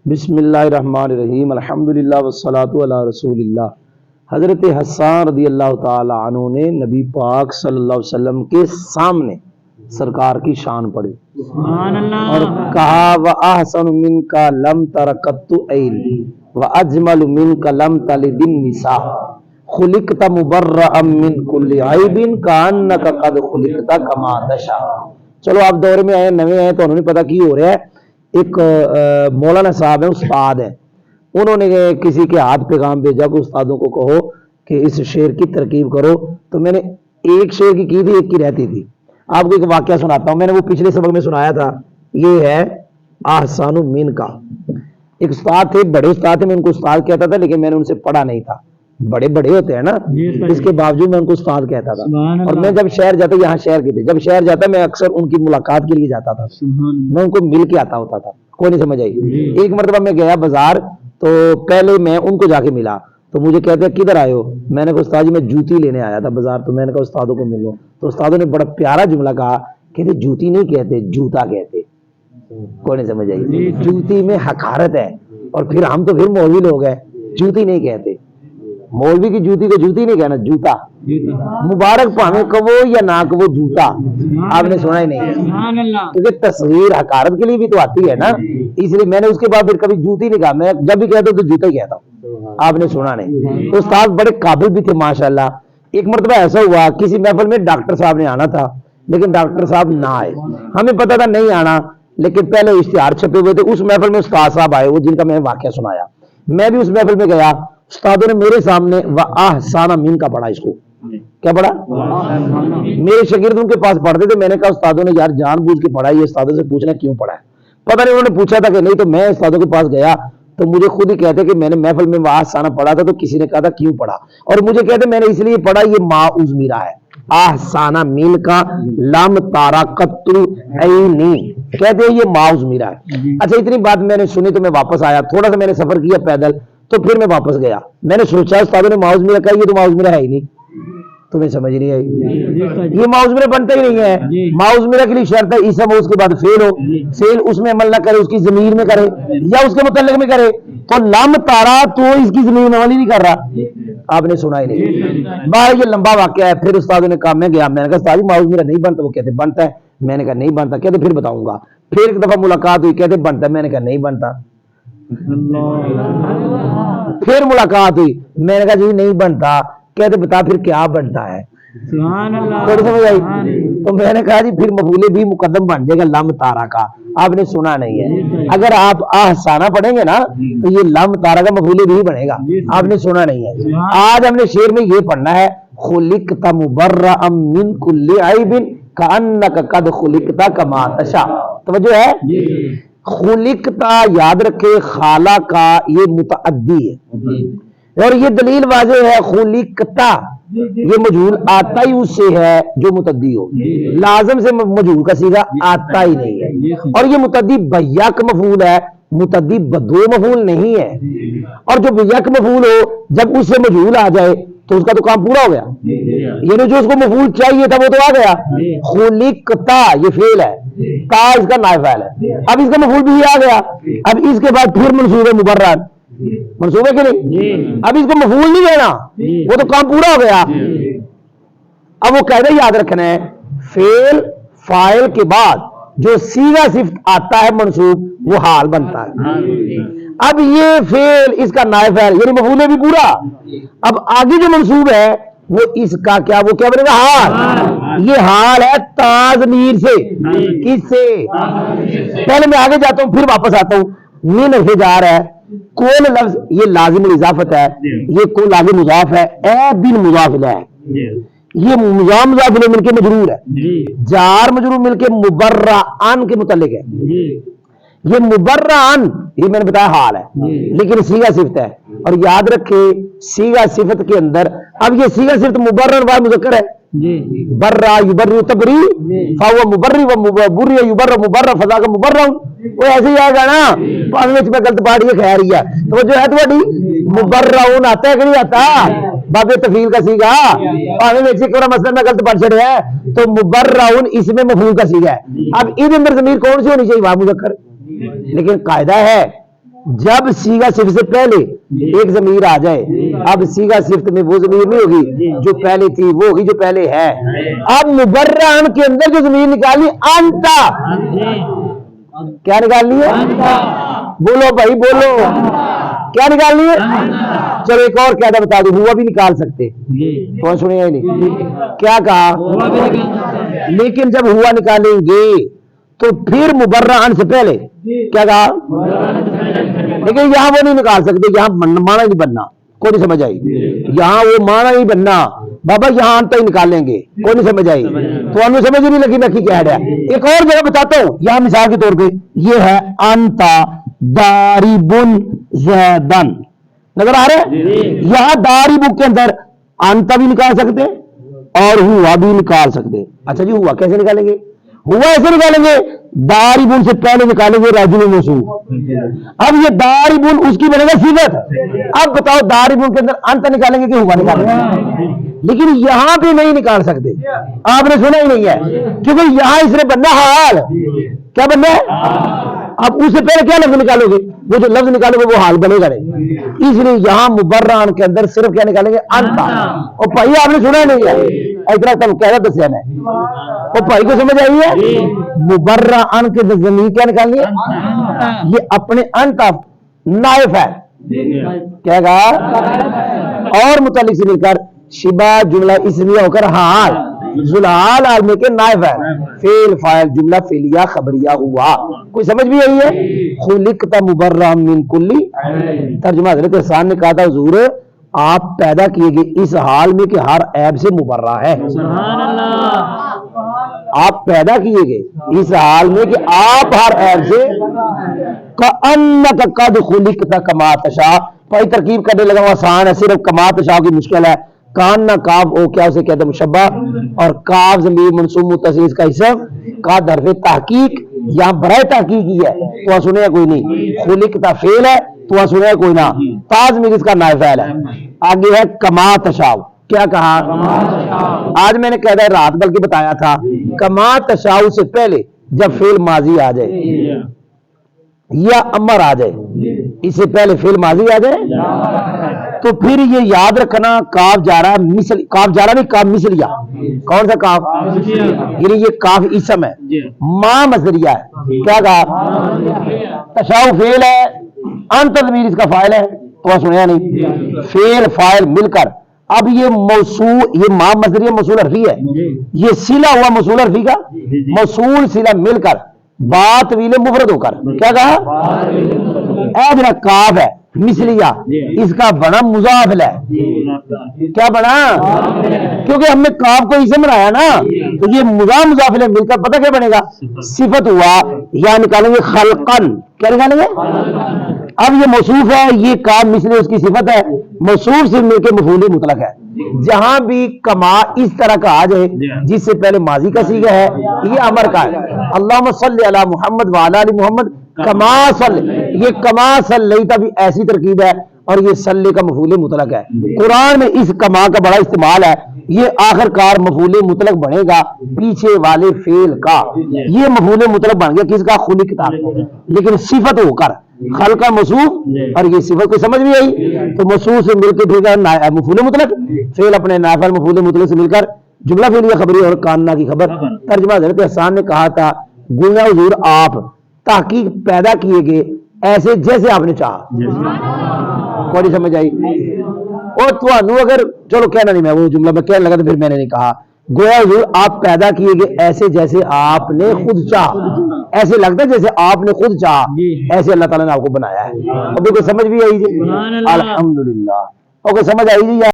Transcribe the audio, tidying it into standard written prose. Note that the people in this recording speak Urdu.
بسم اللہ الرحمن الرحیم، الحمدللہ والصلاۃ علی رسول اللہ۔ حضرت حسان رضی اللہ تعالی عنہ نے نبی پاک صلی اللہ علیہ وسلم کے سامنے سرکار کی شان پڑھی اور کہا وَأَحْسَنُ مِنْكَ لَمْ تَرَ قَطُّ عَيْنِي وَأَجْمَلُ مِنْكَ لَمْ تَلِدِ النِّسَاءُ خُلِقْتَ مُبَرَّأً مِنْ كُلِّ عَيْبٍ كَأَنَّكَ قَدْ خُلِقْتَ كَمَا تَشَاءُ۔ چلو آپ دور میں آئے، نوے آئے تو انہوں نے پتا کی ہو رہا ہے۔ ایک مولانا صاحب ہیں، استاد ہیں، انہوں نے کسی کے ہاتھ پیغام بھیجا کہ استادوں کو کہو کہ اس شعر کی ترکیب کرو، تو میں نے ایک شعر کی تھی، ایک کی رہتی تھی۔ آپ کو ایک واقعہ سناتا ہوں، میں نے وہ پچھلے سبق میں سنایا تھا۔ یہ ہے احسان من کا۔ ایک استاد تھے، بڑے استاد تھے، میں ان کو استاد کہتا تھا، لیکن میں نے ان سے پڑھا نہیں تھا۔ بڑے بڑے ہوتے ہیں نا، اس کے باوجود میں ان کو استاد کہتا تھا۔ اور میں جب شہر جاتا، یہاں شہر کے تھے، جب شہر جاتا میں اکثر ان کی ملاقات کے لیے جاتا تھا، میں ان کو مل کے آتا ہوتا تھا۔ کوئی نہیں سمجھ آئی۔ ایک مرتبہ میں گیا بازار، تو پہلے میں ان کو جا کے ملا، تو مجھے کہتے ہیں کدھر آئے ہو؟ میں نے کہا استاد جی میں جوتی لینے آیا تھا بازار، تو میں نے کہا استادوں کو ملو، تو استادوں نے بڑا پیارا جملہ کہا، کہتے جوتی نہیں کہتے، جوتا کہتے۔ کوئی نہیں سمجھ آئی۔ جوتی میں حقارت ہے، اور پھر ہم تو پھر مولوی لوگ ہیں، جوتی نہیں کہتے۔ مولوی کی جوتی کو جوتی نہیں کہنا، جوتا۔ مبارک پاویں کہو یا نہ کہو، جوتا۔ آپ نے سنا ہی نہیں، کیونکہ تصغیر حقارت کے لیے بھی تو آتی ہے نا، اس لیے میں نے اس کے بعد پھر کبھی جوتی نہیں کہا، میں جب بھی کہتا ہوں تو جوتا ہی کہتا ہوں۔ آپ نے سنا نہیں۔ تو استاد بڑے قابل بھی تھے ماشاءاللہ۔ ایک مرتبہ ایسا ہوا، کسی محفل میں ڈاکٹر صاحب نے آنا تھا، لیکن ڈاکٹر صاحب نہ آئے۔ ہمیں پتا تھا نہیں آنا، لیکن پہلے اشتہار چھپے ہوئے تھے۔ اس محفل میں استاد صاحب آئے، وہ جن کا میں نے واقعہ سنایا۔ میں بھی اس محفل میں گیا، استادوں نے میرے سامنے وَأَحْسَنَ مِنْكَ پڑھا۔ اس کو کیا پڑھا؟ میرے شاگرد ان کے پاس پڑھتے تھے، میں نے کہا استادوں نے یار جان بوجھ کے پڑھا، یہ استادوں سے پوچھنا کیوں پڑھا ہے؟ پتہ نہیں انہوں نے پوچھا تھا کہ نہیں، تو میں استادوں کے پاس گیا تو مجھے خود ہی کہتے کہ میں نے محفل میں وَأَحْسَنَ پڑھا تھا، تو کسی نے کہا تھا کیوں پڑھا، اور مجھے کہتے میں نے اس لیے پڑھا، یہ ما ازمیرا ہے، احسانہ مین کا لم تارا قط عینی، کہتے ہیں یہ ما ازمیرا ہے۔ اچھا اتنی بات میں نے سنی تو میں واپس آیا، تھوڑا سا میں نے سفر کیا پیدل، تو پھر میں واپس گیا۔ میں نے سوچا استادوں نے ما ازمیرا کہا، یہ تو ما ازمیرا ہے ہی نہیں۔ تمہیں سمجھ نہیں آئی؟ یہ ما ازمیرا بنتا ہی نہیں ہے۔ ما ازمیرا کے لیے شرط ہے اسم ہو، اس کے بعد فعل ہو، فعل اس میں عمل نہ کرے، اس کی ضمیر میں کرے یا اس کے متعلق میں کرے۔ تو لم تارا تو اس کی ضمیر میں عمل ہی نہیں کر رہا۔ آپ نے سنا ہی نہیں۔ باہر یہ لمبا واقعہ ہے۔ پھر استادوں نے کہا، میں گیا، میں نے کہا استاد ما ازمیرا نہیں بنتا، وہ کہتے بنتا ہے۔ میں نے کہا نہیں بنتا، کہتے پھر بتاؤں گا۔ پھر ایک دفعہ ملاقات ہوئی، کہتے بنتا ہے، میں نے کہا نہیں بنتا۔ پھر ملاقات ہوئی، میں نے کہا جی نہیں بنتا، کہتے بتا پھر کیا بنتا ہے؟ تھوڑی سمجھ آئی؟ تو میں نے کہا جی پھر مفعول بھی مقدم بن جائے گا لم تارا کا۔ آپ نے سنا نہیں ہے۔ اگر آپ احسانہ پڑھیں گے نا تو یہ لم تارا کا مفعول بھی بنے گا۔ آپ نے سنا نہیں ہے۔ آج ہم نے شعر میں یہ پڑھنا ہے، خلقت مبرأ من کل عیب کأنک قد خلقت کما تشاء۔ توجہ ہے؟ خلقتا یاد رکھے، خالہ کا یہ متعدی ہے، اور یہ دلیل واضح ہے، خلقتا یہ مجہول آتا ہی اس سے ہے جو متعدی ہو، لازم سے مجہول کا صیغہ آتا ہی نہیں ہے۔ اور یہ متعدی بیک مفعول ہے، متعدی بدو مفعول نہیں ہے۔ اور جو بیک مفعول ہو، جب اس سے مجہول آ جائے تو اس کا تو کام پورا ہو گیا، یعنی جو اس کو مفعول چاہیے تھا وہ تو آ گیا۔ خلقتا یہ فعل ہے، تا اس کا نائب فاعل ہے، اب اس کا مفعول بھی آ گیا۔ اب اس کے بعد پھر منصوب ہے مبرّا، منصوب ہے کہ نہیں؟ اب اس کو مفعول نہیں دینا، وہ تو کام پورا ہو گیا۔ اب وہ قاعدہ یاد رکھنا ہے، فعل فاعل کے بعد جو صیغہ صفت آتا ہے منصوب، وہ حال بنتا ہے۔ اب یہ فعل اس کا نائب فاعل یعنی مفعول بھی پورا، اب آگے جو منصوب ہے وہ اس کا کیا، وہ کیا بنے گا؟ حال۔ یہ حال ہے تاضمیر سے، کس سے؟ پہلے میں آگے جاتا ہوں پھر واپس آتا ہوں۔ من سے جا رہا ہے، کون لفظ یہ لازم الاضافت ہے، یہ کو لازم مضاف ہے، اے بن مضاف الیہ ہے، یہ مضاف مضاف الیہ مل کے مجرور ہے، جار مجرور مل کے مبرعن کے متعلق ہے۔ یہ مبرعن یہ میں نے بتایا حال ہے، لیکن صیغہ صفت ہے، اور یاد رکھے صیغہ صفت کے اندر اب یہ صیغہ صفت مبرر و مذکر ہے، برا یبر تبری فهو مبرر و مبرر یبر مبرر فذاک مبرر، وہ ایسے ہی آئے گا نا۔ پاویں وچ میں غلط پاڑی ہے، خیر ہی ہے تو جو ہے تھوڑی مبررون آتا ہے کہ نہیں آتا، باب تفعیل کا صیغہ، پاویں وچ ایک مثلا میں غلط پڑھ چھڑیا ہے تو مبررون اس میں مفعول کا صیغہ ہے۔ اب اس اندر ضمیر کون سی ہونی چاہیے؟ وا مذکر، لیکن قاعدہ ہے جب سیغہ صفت سے پہلے ایک ضمیر آ جائے، اب سیغہ صفت میں وہ ضمیر نہیں ہوگی جو پہلے تھی، وہ ہوگی جو پہلے ہے۔ اب مبرہن کے اندر جو ضمیر نکالی انتا، کیا نکالنی ہے؟ بولو بھائی بولو، کیا نکالنی ہے؟ چلو ایک اور قاعدہ بتا دوں، ہوا بھی نکال سکتے، کون سنے گا نہیں؟ کیا کہا؟ لیکن جب ہوا نکالیں گے تو پھر مبرہن سے پہلے کیا کہا؟ لیکن یہاں وہ نہیں نکال سکتے، یہاں مانا نہیں بننا، کوئی نہیں سمجھ آئی؟ یہاں وہ مانا نہیں بننا بابا، یہاں انتا ہی نکالیں گے، کوئی نہیں سمجھ آئی؟ تو ہمیں سمجھ نہیں لگی میں کی کہہ رہا ہے۔ ایک اور جگہ بتاتا ہوں، یہاں مثال کے طور پہ یہ ہے انتا داربن زیدن، نظر آ رہا ہے؟ یہاں داربن کے اندر انتا بھی نکال سکتے اور ہوا بھی نکال سکتے۔ اچھا جی ہوا کیسے نکالیں گے؟ ہوا ایسے نکالیں گے، داربن سے پہلے نکالیں گے رجل موصوف، اب یہ داربن اس کی بنے گا صفت۔ اب بتاؤ داربن کے اندر انت نکالیں گے کہ ہوا نکالیں گے؟ لیکن یہاں پہ نہیں نکال سکتے، آپ نے سنا ہی نہیں ہے، کیونکہ یہاں اس نے بننا حال، کیا بننا ہے؟ اب اس سے پہلے کیا لفظ نکالو گے؟ وہ جو لفظ نکالو گے وہ حال بنے گا نہیں، اس لیے یہاں مبرہن کے اندر صرف کیا نکالیں گے؟ انتا۔ اور بھائی آپ نے سنا ہی نہیں ہے، اتنا تم کہہ رہا دسیا میں، اور بھائی کو سمجھ آئی ہے؟ مبرہن کے ضمیر کیا نکالنی ہے؟ یہ اپنے انتا نائب ہے، کیا کہا؟ اور متعلق سے مل کر شبہ جملہ اسمیہ ہو کر حال ذوالحال عالمی کے نائب ہے، فعل فاعل جملہ فعلیہ خبریہ ہوا۔ کوئی سمجھ بھی آئی ہے؟ خلقت مبرہا من کلی، ترجمہ حضرت حسان نے کہا تھا حضور آپ پیدا کیے گئے اس حال میں کہ ہر عیب سے مبرہ ہے۔ آپ پیدا کیے گئے اس حال میں کہ آپ ہر عیب سے، کأنک قد خلقت کما تشاء، بھائی ترکیب کرنے لگا وہ آسان ہے، صرف کما تشاء کی مشکل ہے۔ کان نہ کاف او کیا اسے کہتے ہیں مشبہ، اور کاف ضمیر منصوب متصل کا اسم، کا حرف تحقیق، یہاں برائے تحقیق ہی ہے تو سنے کوئی نہیں، خلقت فعل ہے تو سنے کوئی نہ، تا ضمیر اس کا نائب فاعل ہے۔ آگے ہے کما تشاء، کیا کہا؟ آج میں نے کہہ رہا ہے رات بلکہ بتایا تھا، کما تشاء سے پہلے جب فعل ماضی آ جائے یا امر آ جائے، اس سے پہلے فعل ماضی آ جائے تو پھر یہ یاد رکھنا کاف جا رہا ہے مثل، کاف جا رہا نہیں کاف مثلیہ، کون سا کاف؟ یعنی یہ کاف اسم ہے، ماں مصدریہ ہے، کیا کہا؟ تشاء فعل ہے، انت ضمیر اس کا فاعل ہے، تو سنیا نہیں، فعل فاعل مل کر اب یہ موصول، یہ ماں مصدریہ موصول حرفی ہے، یہ صلہ ہوا موصول حرفی کا، موصول صلہ مل کر بات طویل مفرد ہو کر کیا کہا؟ اے جنا کاف ہے مثلیہ، اس کا بنا مضاف ہے، کیا بنا؟ کیونکہ ہم نے کاف کو اسم بنایا نا تو یہ مضاف مل کر پتہ کیا بنے گا؟ صفت ہوا، یا نکالیں گے خلقن، کیا نکالیں گے؟ اب یہ موصوف ہے، یہ کاف مثل اس کی صفت ہے، موصوف سے مل کے مفعول مطلق ہے۔ جہاں بھی کما اس طرح کا آ جائے جس سے پہلے ماضی کا صیغہ ہے، یہ امر کا ہے، اللہم صلی علی محمد وعلی آل محمد کما صلی، یہ کما صلیت بھی ایسی ترکیب ہے اور یہ صلی کا مفعول مطلق ہے۔ قرآن میں اس کما کا بڑا استعمال ہے، یہ آخر کار مفعول مطلق بنے گا پیچھے والے فعل کا، یہ مفعول مطلق بن گیا کس کا؟ خلقتا، لیکن صفت ہو کر خلق کا موصوف، اور یہ صفت کو سمجھ بھی آئی تو موصوف سے مل کے پھر مفعول مطلق، فعل اپنے نافع مفعول مطلق سے مل کر جملہ فعلیہ خبری اور کاننا کی خبر۔ ترجمہ حضرت حسان نے کہا تھا گویا حضور آپ تحقیق پیدا کیے گئے ایسے جیسے آپ نے چاہا، کوئی سمجھ آئی؟ اور تو اگر چلو کہنا نہیں، میں وہ جملہ میں کہنے لگا تو پھر میں نے نہیں کہا، گویا حضور آپ پیدا کیے گئے ایسے جیسے آپ نے خود چاہا، ایسے لگتا ہے جیسے آپ نے خود چاہا، ایسے اللہ تعالیٰ نے آپ کو بنایا ہے۔ اب کوئی سمجھ بھی آئی جی؟ الحمدللہ، اوکے سمجھ آئی جی؟